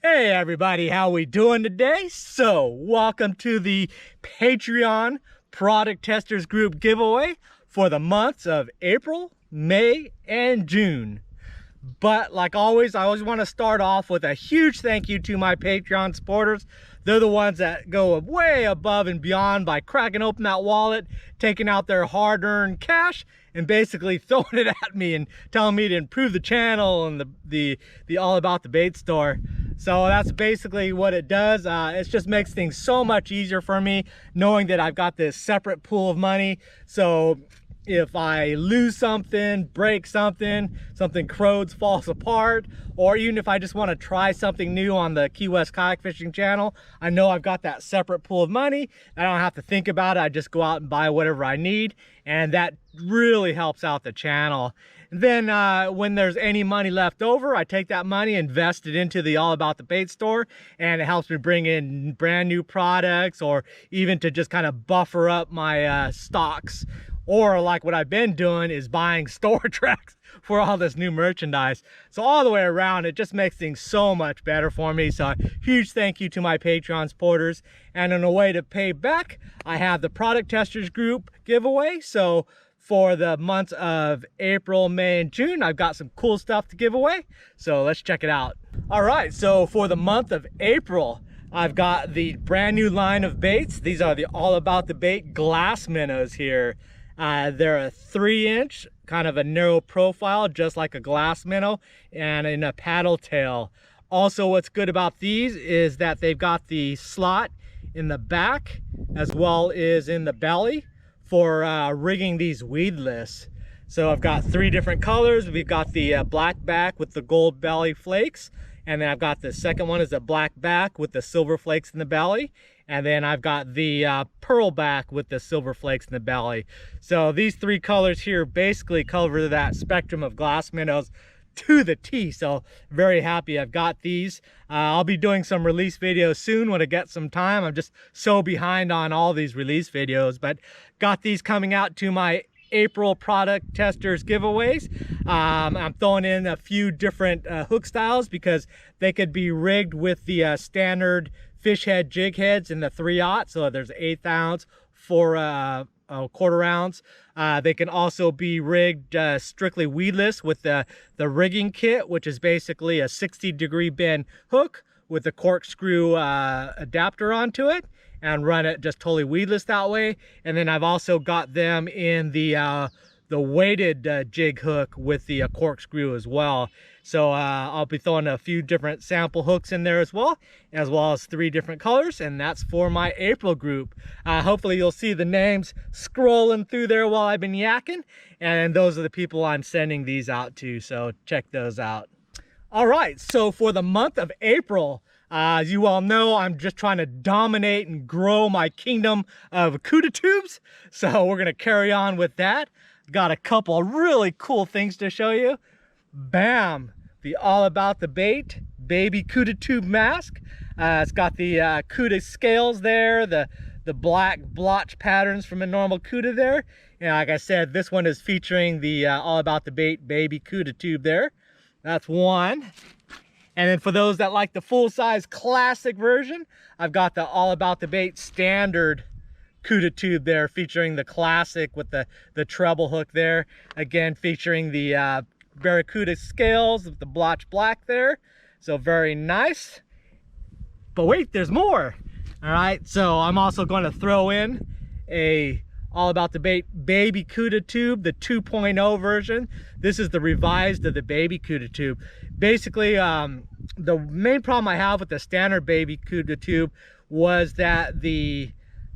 Hey everybody, how we doing today? So, welcome to the Patreon Product Testers Group giveaway for the months of April, May, and June. But like always, I always want to start off with a huge thank you to my Patreon supporters. They're the ones that go way above and beyond by cracking open that wallet, taking out their hard-earned cash, and basically throwing it at me and telling me to improve the channel and the All About the Bait store. So that's basically what it does. It just makes things so much easier for me knowing that I've got this separate pool of money. So if I lose something, break something, something corrodes, falls apart, or even if I just want to try something new on the Key West kayak fishing channel, I know I've got that separate pool of money. I don't have to think about it. I just go out and buy whatever I need, and that really helps out the channel. And then when there's any money left over, I take that money, invest it into the All About the Bait store, and it helps me bring in brand new products, or even to just kind of buffer up my stocks. Or like what I've been doing is buying store tracks for all this new merchandise. So all the way around, it just makes things so much better for me. So huge thank you to my Patreon supporters. And in a way to pay back, I have the Product Testers Group giveaway. So for the months of April, May, and June, I've got some cool stuff to give away. So let's check it out. All right, so for the month of April, I've got the brand new line of baits. These are the All About the Bait glass minnows here. They're a 3-inch, kind of a narrow profile, just like a glass minnow, and in a paddle tail. Also, what's good about these is that they've got the slot in the back as well as in the belly for rigging these weedless. So I've got 3 different colors. We've got the black back with the gold belly flakes, and then I've got the second one is a black back with the silver flakes in the belly. And then I've got the pearl back with the silver flakes in the belly. So these 3 colors here basically cover that spectrum of glass minnows to the T. So very happy I've got these. I'll be doing some release videos soon when I get some time. I'm just so behind on all these release videos, but got these coming out to my April Product Testers giveaways. I'm throwing in a few different hook styles because they could be rigged with the standard fish head jig heads in the 3/0. So there's 1/8 ounce, 4 1/4 ounce. They can also be rigged strictly weedless with the rigging kit, which is basically a 60-degree bend hook with a corkscrew adapter onto it, and run it just totally weedless that way. And then I've also got them in the weighted jig hook with the corkscrew as well. So I'll be throwing a few different sample hooks in there as well as 3 different colors, and that's for my April group. Hopefully you'll see the names scrolling through there while I've been yakking, and those are the people I'm sending these out to, so check those out. All right, so for the month of April, as you all know, I'm just trying to dominate and grow my kingdom of cuda tubes. So we're gonna carry on with that. Got a couple really cool things to show you. Bam, the All About the Bait baby cuda tube mask. It's got the cuda scales there, the black blotch patterns from a normal cuda there. And like I said, this one is featuring the All About the Bait baby cuda tube there. That's one. And then for those that like the full-size classic version, I've got the All About the Bait standard cuda tube there, featuring the classic with the treble hook there. Again, featuring the Barracuda scales with the blotch black there. So very nice. But wait, there's more. All right, so I'm also going to throw in a All About the Bait baby cuda tube, the 2.0 version. This is the revised of the baby cuda tube. Basically, the main problem I have with the standard baby cuda tube was that the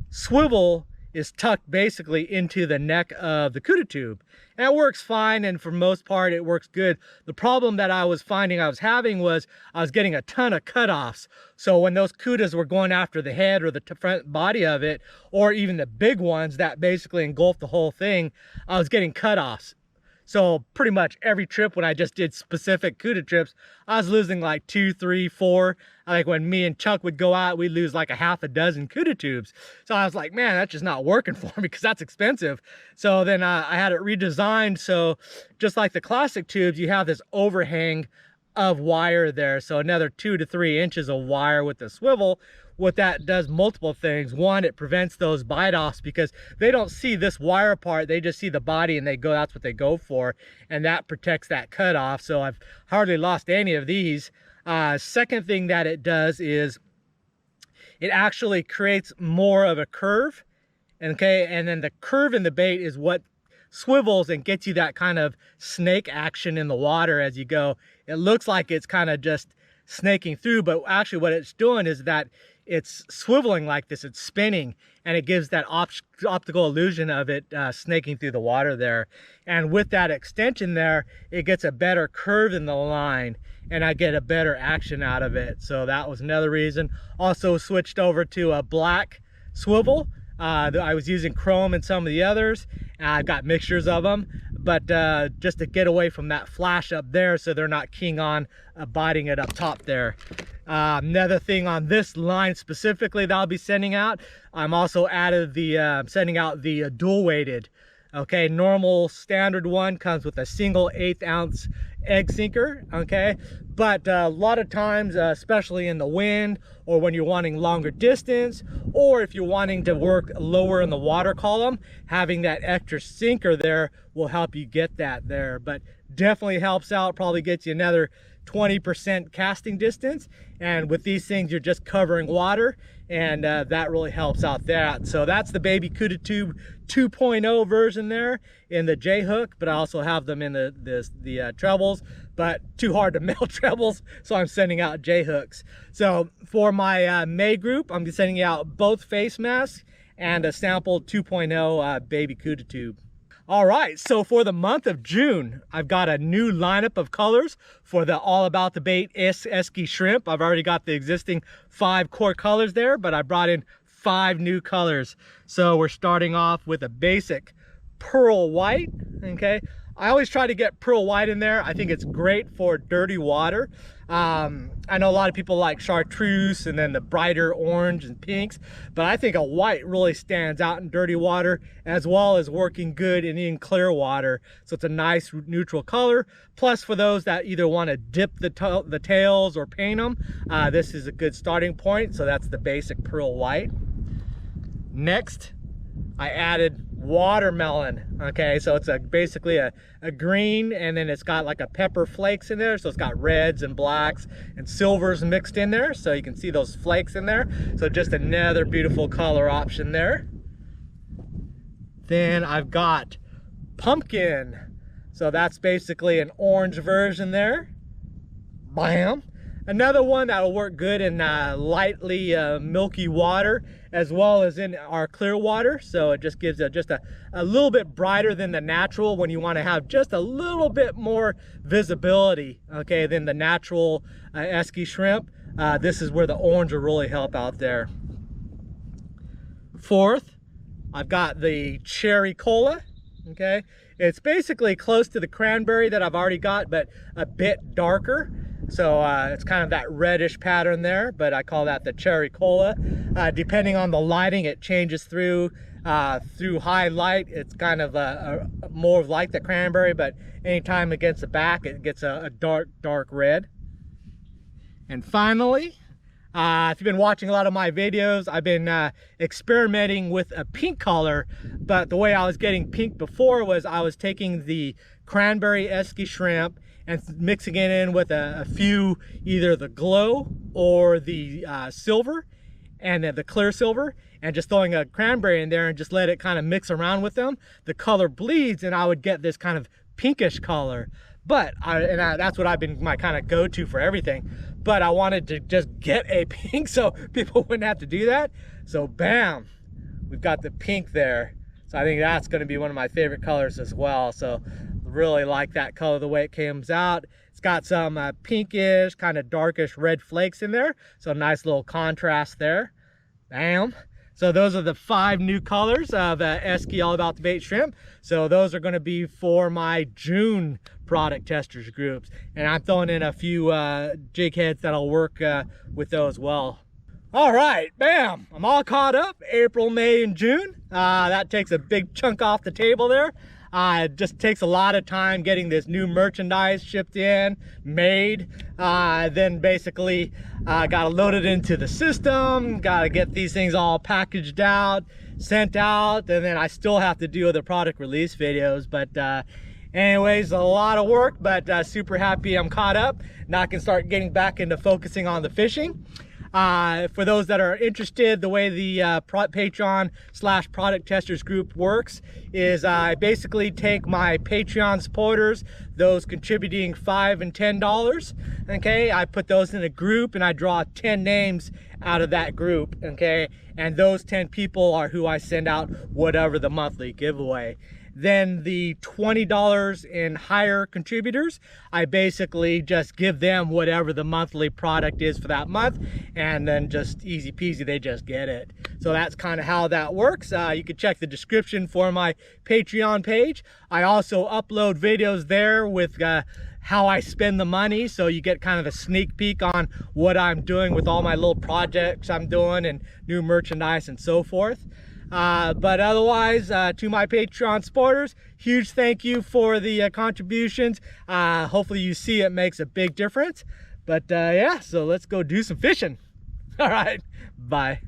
swivel is tucked basically into the neck of the cuda tube. And it works fine, and for most part it works good. The problem that I was finding I was having was I was getting a ton of cutoffs. So when those cudas were going after the head or the front body of it, or even the big ones that basically engulfed the whole thing, I was getting cutoffs. So pretty much every trip when I just did specific cuda trips, I was losing like 2, 3, 4. Like when me and Chuck would go out, we'd lose like a half a dozen cuda tubes. So I was like, man, that's just not working for me because that's expensive. So then I had it redesigned. So just like the classic tubes, you have this overhang of wire there. So another 2 to 3 inches of wire with the swivel. What that does, multiple things. One, it prevents those bite offs because they don't see this wire part, they just see the body and that's what they go for, and that protects that cutoff. So I've hardly lost any of these. Second thing that it does is it actually creates more of a curve, okay, and then the curve in the bait is what swivels and gets you that kind of snake action in the water as you go. It looks like it's kind of just snaking through, but actually what it's doing is that it's swiveling like this, it's spinning, and it gives that optical illusion of it snaking through the water there. And with that extension there, it gets a better curve in the line, and I get a better action out of it. So that was another reason. Also switched over to a black swivel. I was using chrome in some of the others. I've got mixtures of them, but just to get away from that flash up there so they're not keying on biting it up top there. Another thing on this line specifically that I'll be sending out, I'm also added the sending out the dual weighted. Okay, normal standard one comes with a single 1/8 ounce egg sinker, okay, but a lot of times, especially in the wind or when you're wanting longer distance, or if you're wanting to work lower in the water column, having that extra sinker there will help you get that there. But definitely helps out, probably gets you another 20% casting distance, and with these things you're just covering water, and that really helps out that. So that's the baby Cuda Tube 2.0 version there in the J hook, but I also have them in the trebles, but too hard to melt trebles, so I'm sending out J hooks. So for my May group, I'm sending out both face masks and a sample 2.0 baby Cuda Tube. All right, so for the month of June, I've got a new lineup of colors for the All About the Bait Esky shrimp. I've already got the existing 5 core colors there, but I brought in 5 new colors. So we're starting off with a basic pearl white, okay? I always try to get pearl white in there. I think it's great for dirty water. I know a lot of people like chartreuse and then the brighter orange and pinks, but I think a white really stands out in dirty water as well as working good in clear water. So it's a nice neutral color. Plus, for those that either want to dip the tails or paint them, this is a good starting point. So that's the basic pearl white. Next, I added watermelon. Okay, so it's basically a green, and then it's got like a pepper flakes in there, so it's got reds and blacks and silvers mixed in there, so you can see those flakes in there. So just another beautiful color option there. Then I've got pumpkin, so that's basically an orange version there. Bam! Another one that'll work good in lightly milky water as well as in our clear water. So it just gives just a little bit brighter than the natural when you want to have just a little bit more visibility, okay, than the natural Esky shrimp. This is where the orange will really help out there. Fourth, I've got the cherry cola, okay. It's basically close to the cranberry that I've already got, but a bit darker. So it's kind of that reddish pattern there, but I call that the cherry cola. Depending on the lighting, it changes through high light. It's kind of more like the cranberry, but anytime against the back, it gets a dark red. And finally, if you've been watching a lot of my videos, I've been experimenting with a pink color, but the way I was getting pink before was I was taking the cranberry Esky shrimp and mixing it in with a few, either the glow or the silver, and then the clear silver, and just throwing a cranberry in there and just let it kind of mix around with them. The color bleeds and I would get this kind of pinkish color. But that's what I've been my kind of go-to for everything. But I wanted to just get a pink so people wouldn't have to do that. So bam, we've got the pink there. So I think that's going to be one of my favorite colors as well. So really like that color, the way it comes out. It's got some pinkish, kind of darkish red flakes in there. So nice little contrast there. Bam. So those are the 5 new colors of Esky All About the Bait shrimp. So those are going to be for my June product testers groups. And I'm throwing in a few jig heads that'll work with those well. All right, bam, I'm all caught up. April, May, and June. That takes a big chunk off the table there. It just takes a lot of time getting this new merchandise shipped in, made, then basically gotta load it into the system, gotta get these things all packaged out, sent out, and then I still have to do other product release videos. But anyways, a lot of work, but super happy I'm caught up. Now I can start getting back into focusing on the fishing. For those that are interested, the way the Patreon/Product Testers group works is I basically take my Patreon supporters, those contributing $5 and $10, okay? I put those in a group and I draw 10 names out of that group, okay? And those 10 people are who I send out whatever the monthly giveaway. Then the $20 and higher contributors, I basically just give them whatever the monthly product is for that month, and then just easy peasy, they just get it. So that's kind of how that works. You can check the description for my Patreon page. I also upload videos there with how I spend the money, so you get kind of a sneak peek on what I'm doing with all my little projects I'm doing and new merchandise and so forth. But otherwise, to my Patreon supporters, huge thank you for the contributions. Hopefully you see it makes a big difference. But yeah, so let's go do some fishing. All right, bye.